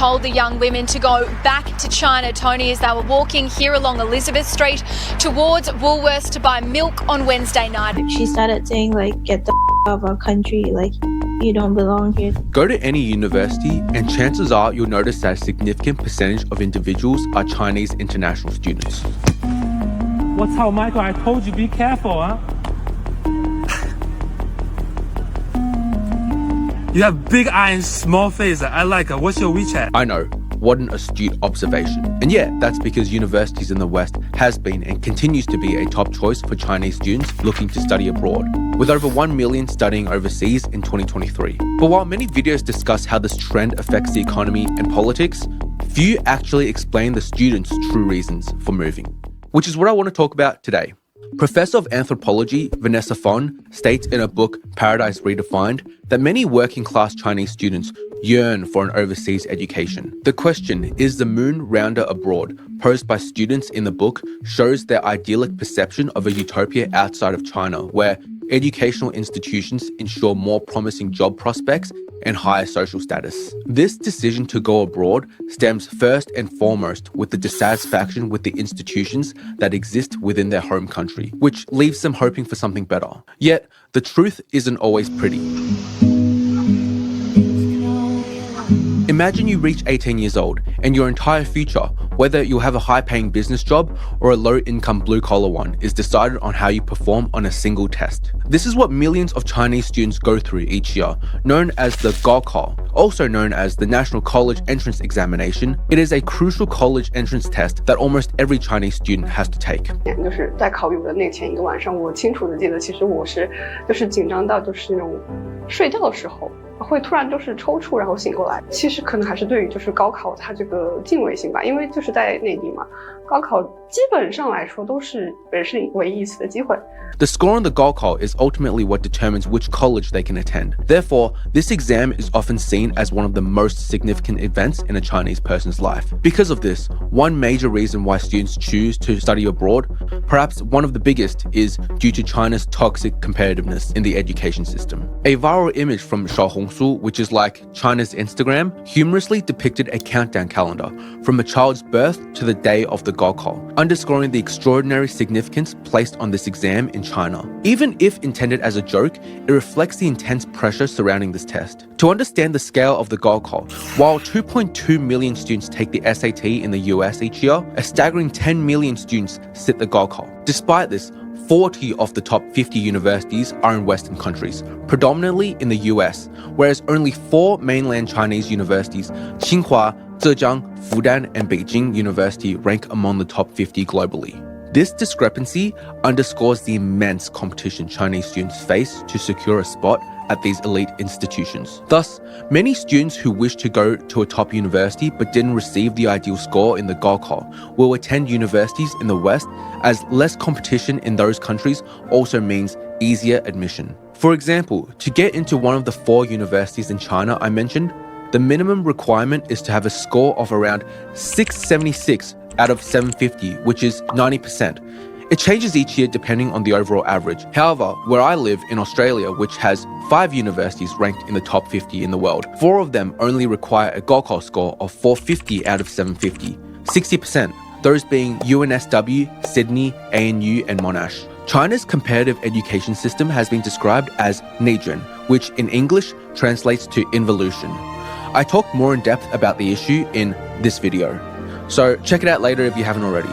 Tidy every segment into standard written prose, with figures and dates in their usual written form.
told the young women to go back to China, Tony, as they were walking here along Elizabeth Street towards Woolworths to buy milk on Wednesday night. She started saying, like, get the out of our country, like, you don't belong here. Go to any university and chances are you'll notice that a significant percentage of individuals are Chinese international students. What's how, Michael? I told you, be careful, huh? You have big eyes, small face. I like it. What's your WeChat? I know. What an astute observation. And yeah, that's because universities in the West has been and continues to be a top choice for Chinese students looking to study abroad, with over 1 million studying overseas in 2023. But while many videos discuss how this trend affects the economy and politics, few actually explain the students' true reasons for moving, which is what I want to talk about today. Professor of Anthropology Vanessa Fon states in her book Paradise Redefined that many working-class Chinese students yearn for an overseas education. The question, is the moon rounder abroad, posed by students in the book, shows their idyllic perception of a utopia outside of China, where educational institutions ensure more promising job prospects and higher social status. This decision to go abroad stems first and foremost with the dissatisfaction with the institutions that exist within their home country, which leaves them hoping for something better. Yet, the truth isn't always pretty. Imagine you reach 18 years old and your entire future, whether you'll have a high-paying business job or a low-income blue-collar one, is decided on how you perform on a single test. This is what millions of Chinese students go through each year, known as the Gaokao, also known as the National College Entrance Examination. It is a crucial college entrance test that almost every Chinese student has to take. 就是在考语文那前一个晚上，我清楚的记得，其实我是紧张到那种睡觉的时候。会突然抽搐，然后醒过来。其实可能还是对于高考它这个敬畏性吧，因为在内地嘛，高考基本上来说都是人生唯一一次的机会。The score on the Gaokao is ultimately what determines which college they can attend. Therefore, this exam is often seen as one of the most significant events in a Chinese person's life. Because of this, one major reason why students choose to study abroad, perhaps one of the biggest, is due to China's toxic competitiveness in the education system. A viral image from Xiaohongshu, which is like China's Instagram, humorously depicted a countdown calendar from a child's birth to the day of the Gaokao, underscoring the extraordinary significance placed on this exam in China. Even if intended as a joke, it reflects the intense pressure surrounding this test. To understand the scale of the Gaokao, while 2.2 million students take the SAT in the US each year, a staggering 10 million students sit the Gaokao. Despite this, 40 of the top 50 universities are in Western countries, predominantly in the US, whereas only 4 mainland Chinese universities, Tsinghua, Zhejiang, Fudan, and Beijing University, rank among the top 50 globally. This discrepancy underscores the immense competition Chinese students face to secure a spot at these elite institutions. Thus, many students who wish to go to a top university but didn't receive the ideal score in the Gaokao will attend universities in the West, as less competition in those countries also means easier admission. For example, to get into one of the 4 universities in China I mentioned, the minimum requirement is to have a score of around 676 out of 750, which is 90%. It changes each year depending on the overall average. However, where I live in Australia, which has 5 universities ranked in the top 50 in the world, 4 of them only require a Gaokao score of 450 out of 750, 60%, those being UNSW, Sydney, ANU, and Monash. China's competitive education system has been described as Nezhen, which in English translates to involution. I talk more in depth about the issue in this video, so check it out later if you haven't already.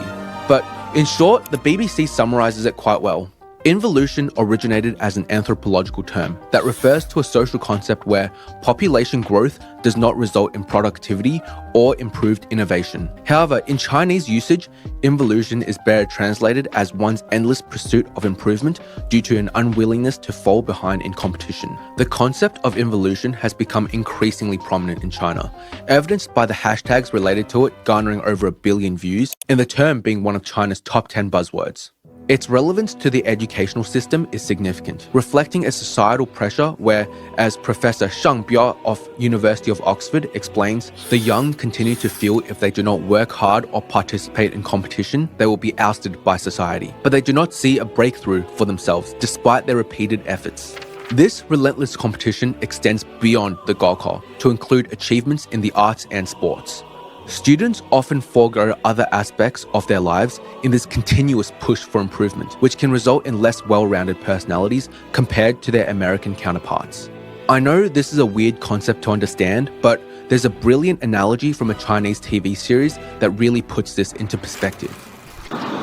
But in short, the BBC summarizes it quite well. Involution originated as an anthropological term that refers to a social concept where population growth does not result in productivity or improved innovation. However, in Chinese usage, involution is better translated as one's endless pursuit of improvement due to an unwillingness to fall behind in competition. The concept of involution has become increasingly prominent in China, evidenced by the hashtags related to it garnering over 1 billion views, and the term being one of China's top 10 buzzwords. Its relevance to the educational system is significant, reflecting a societal pressure where, as Professor Shang Biao of University of Oxford explains, the young continue to feel if they do not work hard or participate in competition, they will be ousted by society. But they do not see a breakthrough for themselves despite their repeated efforts. This relentless competition extends beyond the Gaokao to include achievements in the arts and sports. Students often forego other aspects of their lives in this continuous push for improvement, which can result in less well-rounded personalities compared to their American counterparts. I know this is a weird concept to understand, but there's a brilliant analogy from a Chinese TV series that really puts this into perspective.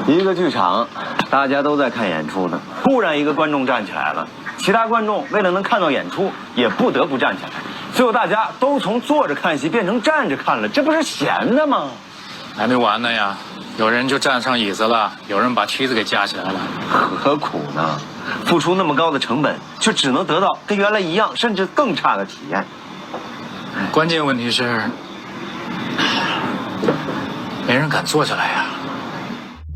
一个剧场，大家都在看演出呢，突然一个观众站起来了，其他观众为了能看到演出，也不得不站起来。最后大家都从坐着看戏变成站着看了，这不是闲的吗？还没完呢呀，有人就站上椅子了，有人把梯子给架起来了。何苦呢？付出那么高的成本，却只能得到跟原来一样，甚至更差的体验。关键问题是，没人敢坐下来呀。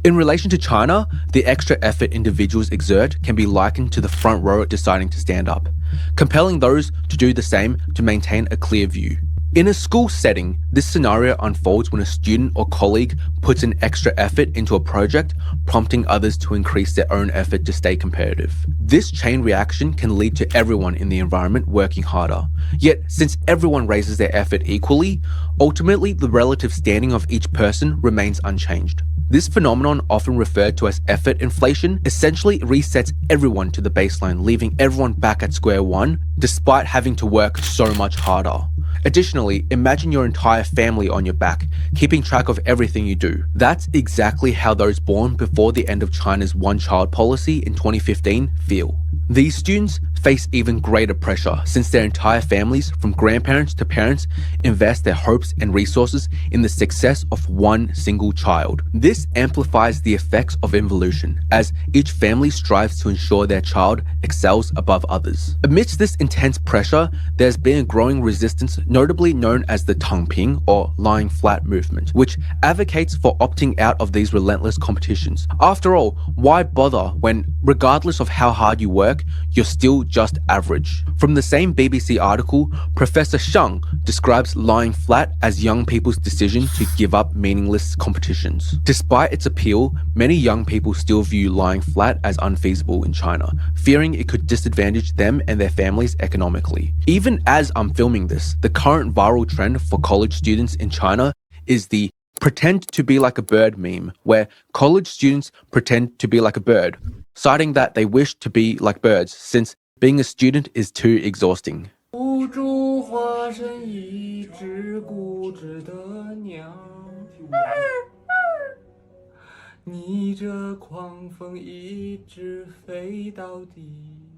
In relation to China, the extra effort individuals exert can be likened to the front row deciding to stand up, compelling those to do the same to maintain a clear view. In a school setting, this scenario unfolds when a student or colleague puts an extra effort into a project, prompting others to increase their own effort to stay competitive. This chain reaction can lead to everyone in the environment working harder. Yet, since everyone raises their effort equally, ultimately the relative standing of each person remains unchanged. This phenomenon, often referred to as effort inflation, essentially resets everyone to the baseline, leaving everyone back at square one, despite having to work so much harder. Additionally, imagine your entire family on your back, keeping track of everything you do. That's exactly how those born before the end of China's one-child policy in 2015 feel. These students face even greater pressure since their entire families, from grandparents to parents, invest their hopes and resources in the success of one single child. This amplifies the effects of involution, as each family strives to ensure their child excels above others. Amidst this intense pressure, there's been a growing resistance, notably known as the Tangping or lying flat movement, which advocates for opting out of these relentless competitions. After all, why bother when, regardless of how hard you work, you're still just average? From the same BBC article, Professor Shang describes lying flat as young people's decision to give up meaningless competitions. Despite its appeal, many young people still view lying flat as unfeasible in China, fearing it could disadvantage them and their families economically. Even as I'm filming this, the current viral trend for college students in China is the pretend to be like a bird meme, where college students pretend to be like a bird, citing that they wish to be like birds since being a student is too exhausting.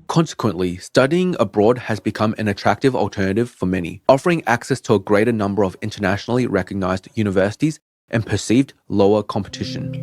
Consequently, studying abroad has become an attractive alternative for many, offering access to a greater number of internationally recognized universities and perceived lower competition.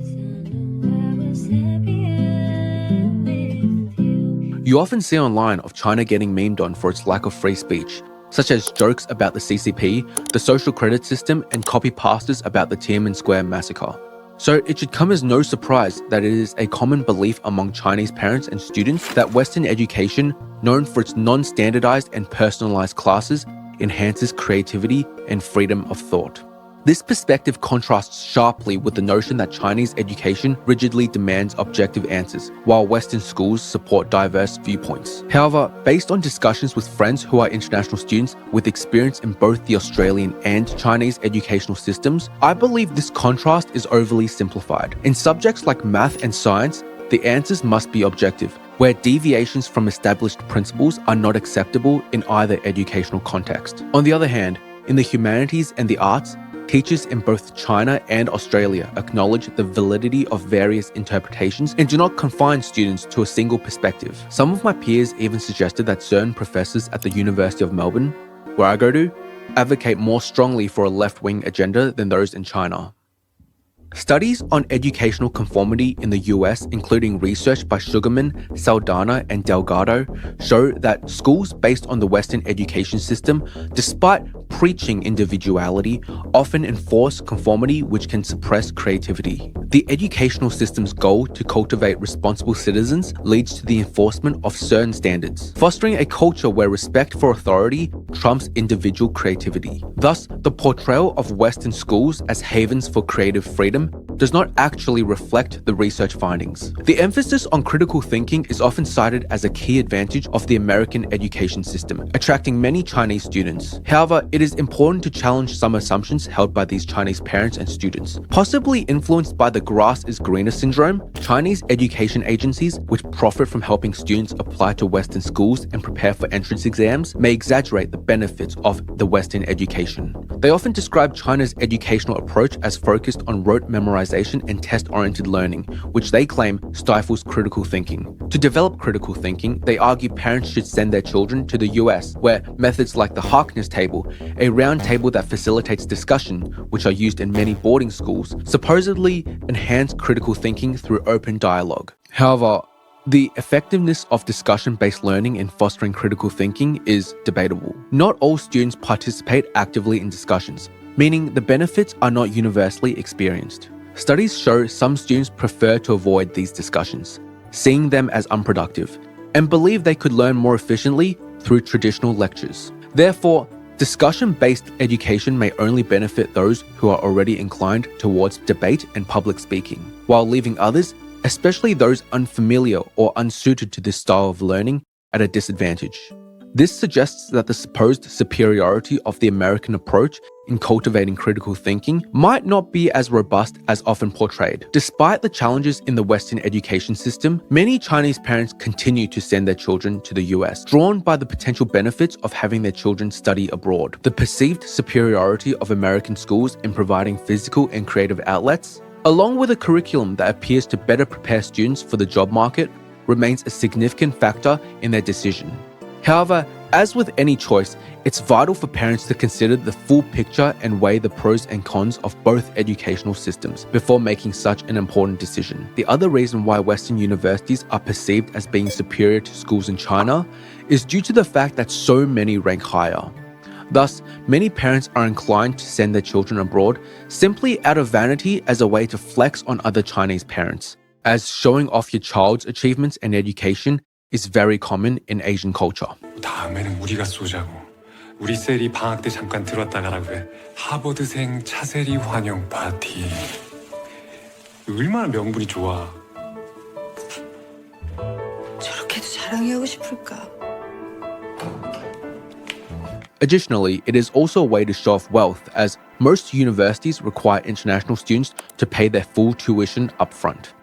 You often see online of China getting memed on for its lack of free speech, such as jokes about the CCP, the social credit system, and copy-pasters about the Tiananmen Square massacre. So it should come as no surprise that it is a common belief among Chinese parents and students that Western education, known for its non-standardized and personalized classes, enhances creativity and freedom of thought. This perspective contrasts sharply with the notion that Chinese education rigidly demands objective answers, while Western schools support diverse viewpoints. However, based on discussions with friends who are international students with experience in both the Australian and Chinese educational systems, I believe this contrast is overly simplified. In subjects like math and science, the answers must be objective, where deviations from established principles are not acceptable in either educational context. On the other hand, in the humanities and the arts, teachers in both China and Australia acknowledge the validity of various interpretations and do not confine students to a single perspective. Some of my peers even suggested that certain professors at the University of Melbourne, where I go to, advocate more strongly for a left-wing agenda than those in China. Studies on educational conformity in the US, including research by Sugarman, Saldana, and Delgado, show that schools based on the Western education system, despite preaching individuality, often enforce conformity which can suppress creativity. The educational system's goal to cultivate responsible citizens leads to the enforcement of certain standards, fostering a culture where respect for authority trumps individual creativity. Thus, the portrayal of Western schools as havens for creative freedom does not actually reflect the research findings. The emphasis on critical thinking is often cited as a key advantage of the American education system, attracting many Chinese students. However, it is important to challenge some assumptions held by these Chinese parents and students. Possibly influenced by the grass is greener syndrome, Chinese education agencies, which profit from helping students apply to Western schools and prepare for entrance exams, may exaggerate the benefits of the Western education. They often describe China's educational approach as focused on rote memorization and test-oriented learning, which they claim stifles critical thinking. To develop critical thinking, they argue parents should send their children to the US, where methods like the Harkness table, a round table that facilitates discussion, which are used in many boarding schools, supposedly enhance critical thinking through open dialogue. However, the effectiveness of discussion-based learning in fostering critical thinking is debatable. Not all students participate actively in discussions, meaning the benefits are not universally experienced. Studies show some students prefer to avoid these discussions, seeing them as unproductive, and believe they could learn more efficiently through traditional lectures. Therefore, discussion-based education may only benefit those who are already inclined towards debate and public speaking, while leaving others, especially those unfamiliar or unsuited to this style of learning, at a disadvantage. This suggests that the supposed superiority of the American approach in cultivating critical thinking might not be as robust as often portrayed. Despite the challenges in the Western education system, many Chinese parents continue to send their children to the US, drawn by the potential benefits of having their children study abroad. The perceived superiority of American schools in providing physical and creative outlets, along with a curriculum that appears to better prepare students for the job market, remains a significant factor in their decision. However, as with any choice, it's vital for parents to consider the full picture and weigh the pros and cons of both educational systems before making such an important decision. The other reason why Western universities are perceived as being superior to schools in China is due to the fact that so many rank higher. Thus, many parents are inclined to send their children abroad simply out of vanity as a way to flex on other Chinese parents, as showing off your child's achievements and education is very common in Asian culture. 다음에는 우리가 쏘자고. 우리 셀이 방학 때 잠깐 들었다 가라 그래. 하버드생 차세리 환영 파티. 얼마나 명분이 좋아. 저렇게도 자랑하고 싶을까? Additionally, it is also a way to show off wealth, as most universities require international students to pay their full tuition upfront.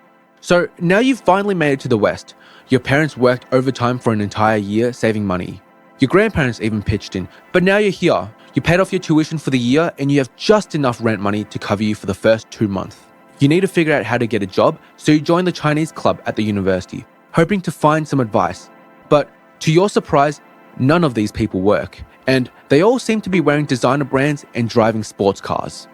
So now you've finally made it to the West. Your parents worked overtime for an entire year saving money. Your grandparents even pitched in, but now you're here. You paid off your tuition for the year and you have just enough rent money to cover you for the first 2 months. You need to figure out how to get a job, so you join the Chinese club at the university, hoping to find some advice. But to your surprise, none of these people work, and they all seem to be wearing designer brands and driving sports cars.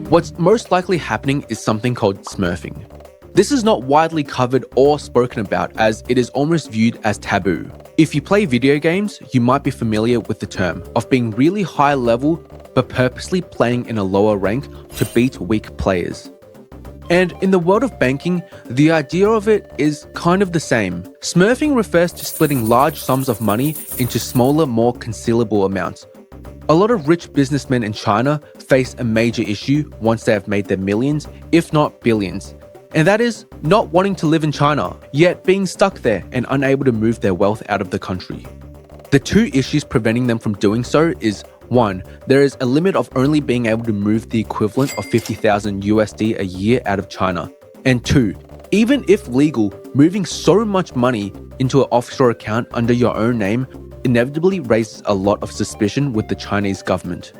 What's most likely happening is something called Smurfing. This is not widely covered or spoken about, as it is almost viewed as taboo. If you play video games, you might be familiar with the term of being really high level but purposely playing in a lower rank to beat weak players. And in the world of banking, the idea of it is kind of the same. Smurfing refers to splitting large sums of money into smaller, more concealable amounts. A lot of rich businessmen in China face a major issue once they have made their millions, if not billions. And that is not wanting to live in China, yet being stuck there and unable to move their wealth out of the country. The two issues preventing them from doing so is, one, there is a limit of only being able to move the equivalent of 50,000 USD a year out of China. And two, even if legal, moving so much money into an offshore account under your own name inevitably raises a lot of suspicion with the Chinese government.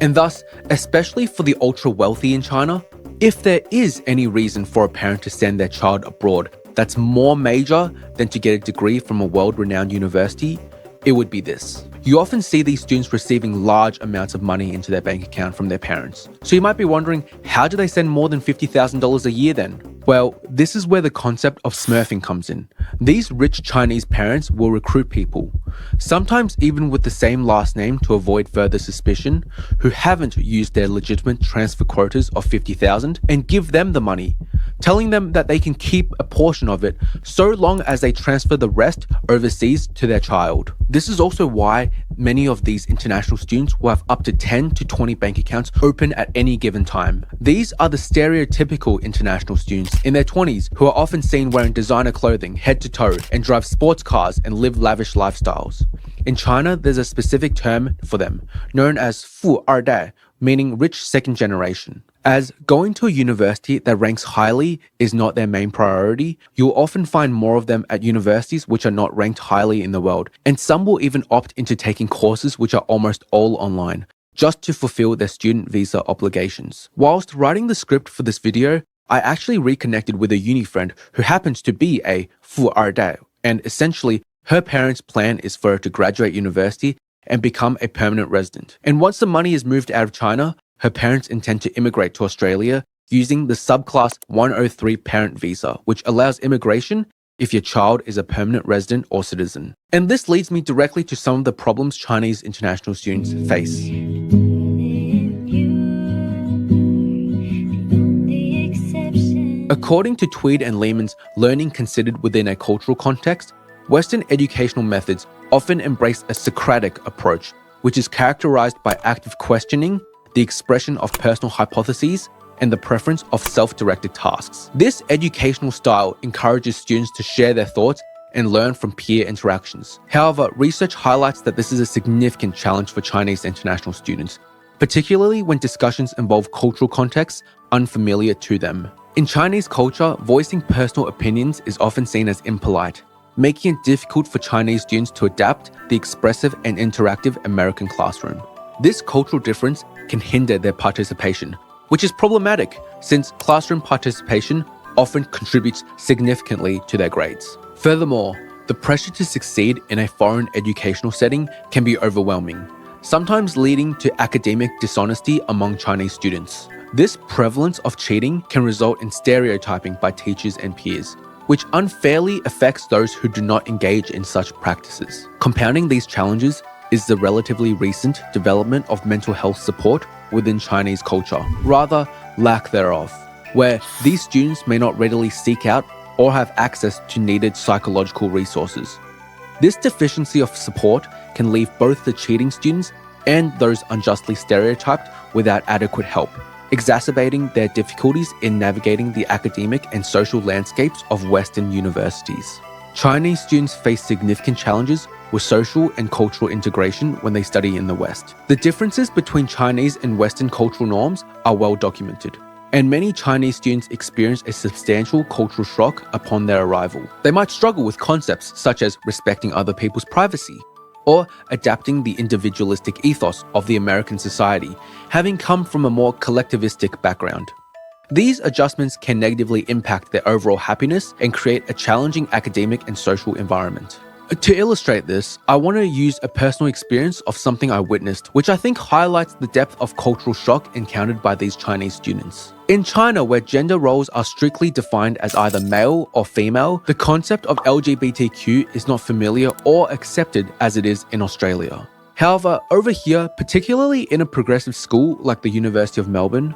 And thus, especially for the ultra wealthy in China, if there is any reason for a parent to send their child abroad that's more major than to get a degree from a world-renowned university, it would be this. You often see these students receiving large amounts of money into their bank account from their parents. So you might be wondering, how do they send more than $50,000 a year then? Well, this is where the concept of Smurfing comes in. These rich Chinese parents will recruit people, sometimes even with the same last name to avoid further suspicion, who haven't used their legitimate transfer quotas of 50,000 and give them the money, telling them that they can keep a portion of it so long as they transfer the rest overseas to their child. This is also why many of these international students will have up to 10 to 20 bank accounts open at any given time. These are the stereotypical international students in their 20s who are often seen wearing designer clothing head to toe and drive sports cars and live lavish lifestyles. In China, there's a specific term for them, known as 富二代, meaning rich second generation. As going to a university that ranks highly is not their main priority, you'll often find more of them at universities which are not ranked highly in the world, and some will even opt into taking courses which are almost all online, just to fulfill their student visa obligations. Whilst writing the script for this video, I actually reconnected with a uni friend who happens to be a 富二代, and essentially her parents' plan is for her to graduate university and become a permanent resident. And once the money is moved out of China, her parents intend to immigrate to Australia using the subclass 103 parent visa, which allows immigration if your child is a permanent resident or citizen. And this leads me directly to some of the problems Chinese international students face. According to Tweed and Lehman's Learning Considered Within a Cultural Context, Western educational methods often embrace a Socratic approach, which is characterized by active questioning, the expression of personal hypotheses, and the preference of self-directed tasks. This educational style encourages students to share their thoughts and learn from peer interactions. However, research highlights that this is a significant challenge for Chinese international students, particularly when discussions involve cultural contexts unfamiliar to them. In Chinese culture, voicing personal opinions is often seen as impolite, making it difficult for Chinese students to adapt the expressive and interactive American classroom. This cultural difference can hinder their participation, which is problematic since classroom participation often contributes significantly to their grades. Furthermore, the pressure to succeed in a foreign educational setting can be overwhelming, sometimes leading to academic dishonesty among Chinese students. This prevalence of cheating can result in stereotyping by teachers and peers, which unfairly affects those who do not engage in such practices. Compounding these challenges is the relatively recent development of mental health support within Chinese culture, rather lack thereof, where these students may not readily seek out or have access to needed psychological resources. This deficiency of support can leave both the cheating students and those unjustly stereotyped without adequate help, exacerbating their difficulties in navigating the academic and social landscapes of Western universities. Chinese students face significant challenges with social and cultural integration when they study in the West. The differences between Chinese and Western cultural norms are well documented, and many Chinese students experience a substantial cultural shock upon their arrival. They might struggle with concepts such as respecting other people's privacy, or adapting the individualistic ethos of the American society, having come from a more collectivistic background. These adjustments can negatively impact their overall happiness and create a challenging academic and social environment. To illustrate this, I want to use a personal experience of something I witnessed, which I think highlights the depth of cultural shock encountered by these Chinese students. In China, where gender roles are strictly defined as either male or female, the concept of LGBTQ is not familiar or accepted as it is in Australia. However, over here, particularly in a progressive school like the University of Melbourne,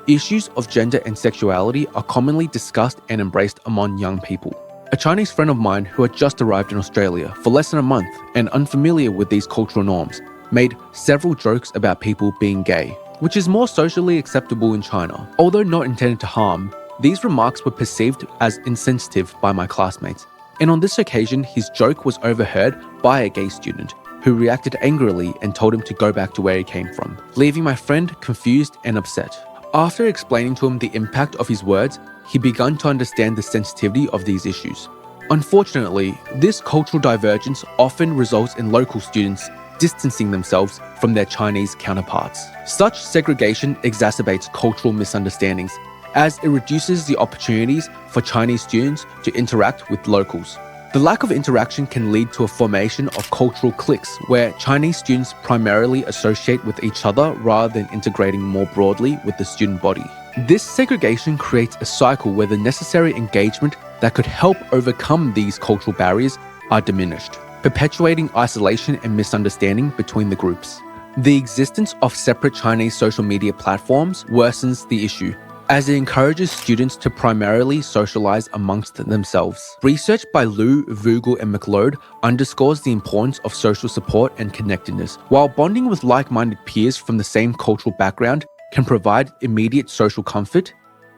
issues of gender and sexuality are commonly discussed and embraced among young people. A Chinese friend of mine who had just arrived in Australia for less than a month and unfamiliar with these cultural norms made several jokes about people being gay, which is more socially acceptable in China. Although not intended to harm, these remarks were perceived as insensitive by my classmates, and on this occasion his joke was overheard by a gay student who reacted angrily and told him to go back to where he came from, leaving my friend confused and upset. After explaining to him the impact of his words, he began to understand the sensitivity of these issues. Unfortunately, this cultural divergence often results in local students distancing themselves from their Chinese counterparts. Such segregation exacerbates cultural misunderstandings, as it reduces the opportunities for Chinese students to interact with locals. The lack of interaction can lead to a formation of cultural cliques where Chinese students primarily associate with each other rather than integrating more broadly with the student body. This segregation creates a cycle where the necessary engagement that could help overcome these cultural barriers are diminished, perpetuating isolation and misunderstanding between the groups. The existence of separate Chinese social media platforms worsens the issue, as it encourages students to primarily socialize amongst themselves. Research by Liu, Vogel, and McLeod underscores the importance of social support and connectedness. While bonding with like-minded peers from the same cultural background can provide immediate social comfort,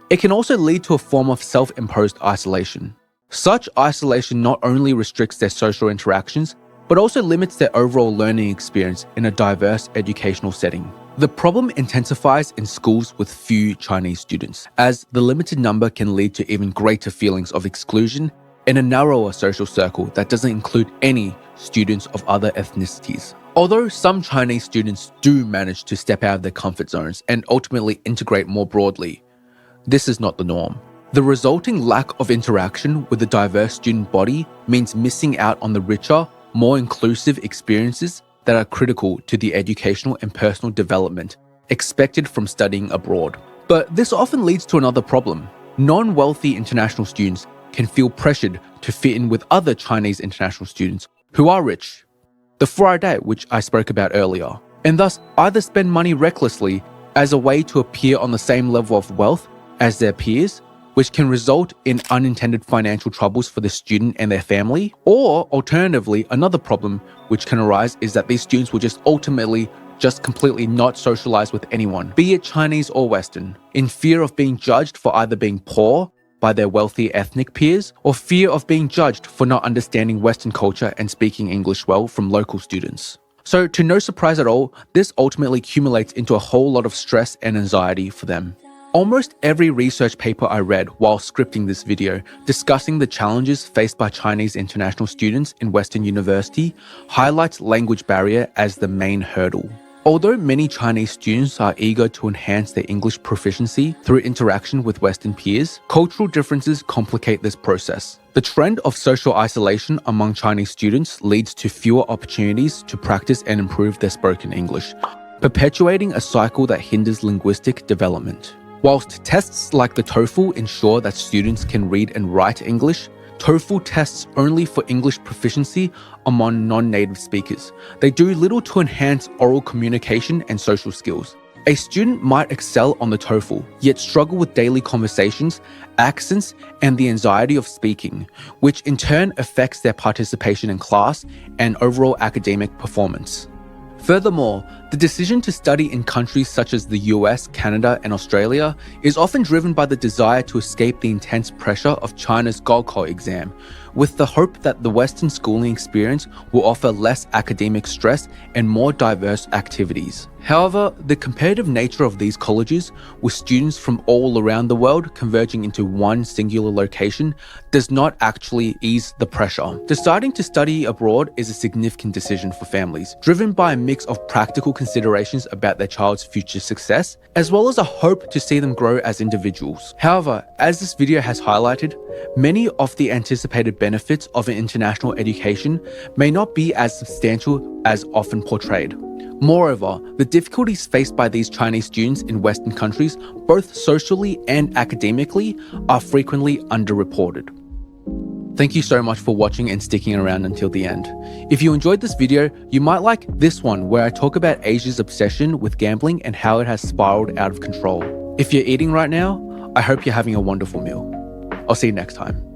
it can also lead to a form of self-imposed isolation. Such isolation not only restricts their social interactions, but also limits their overall learning experience in a diverse educational setting. The problem intensifies in schools with few Chinese students, as the limited number can lead to even greater feelings of exclusion in a narrower social circle that doesn't include any students of other ethnicities. Although some Chinese students do manage to step out of their comfort zones and ultimately integrate more broadly, this is not the norm. The resulting lack of interaction with a diverse student body means missing out on the richer, more inclusive experiences that are critical to the educational and personal development expected from studying abroad. But this often leads to another problem. Non-wealthy international students can feel pressured to fit in with other Chinese international students who are rich, the Friday, which I spoke about earlier, and thus either spend money recklessly as a way to appear on the same level of wealth as their peers, which can result in unintended financial troubles for the student and their family, or alternatively, another problem which can arise is that these students will just ultimately completely not socialize with anyone, be it Chinese or Western, in fear of being judged for either being poor by their wealthy ethnic peers, or fear of being judged for not understanding Western culture and speaking English well from local students. So to no surprise at all, this ultimately accumulates into a whole lot of stress and anxiety for them. Almost every research paper I read while scripting this video discussing the challenges faced by Chinese international students in Western university highlights language barrier as the main hurdle. Although many Chinese students are eager to enhance their English proficiency through interaction with Western peers, cultural differences complicate this process. The trend of social isolation among Chinese students leads to fewer opportunities to practice and improve their spoken English, perpetuating a cycle that hinders linguistic development. Whilst tests like the TOEFL ensure that students can read and write English, TOEFL tests only for English proficiency among non-native speakers. They do little to enhance oral communication and social skills. A student might excel on the TOEFL, yet struggle with daily conversations, accents, and the anxiety of speaking, which in turn affects their participation in class and overall academic performance. Furthermore, the decision to study in countries such as the US, Canada, and Australia is often driven by the desire to escape the intense pressure of China's Gaokao exam, with the hope that the Western schooling experience will offer less academic stress and more diverse activities. However, the competitive nature of these colleges, with students from all around the world converging into one singular location, does not actually ease the pressure. Deciding to study abroad is a significant decision for families, driven by a mix of practical considerations about their child's future success, as well as a hope to see them grow as individuals. However, as this video has highlighted, many of the anticipated benefits of an international education may not be as substantial as often portrayed. Moreover, the difficulties faced by these Chinese students in Western countries, both socially and academically, are frequently underreported. Thank you so much for watching and sticking around until the end. If you enjoyed this video, you might like this one where I talk about Asia's obsession with gambling and how it has spiraled out of control. If you're eating right now, I hope you're having a wonderful meal. I'll see you next time.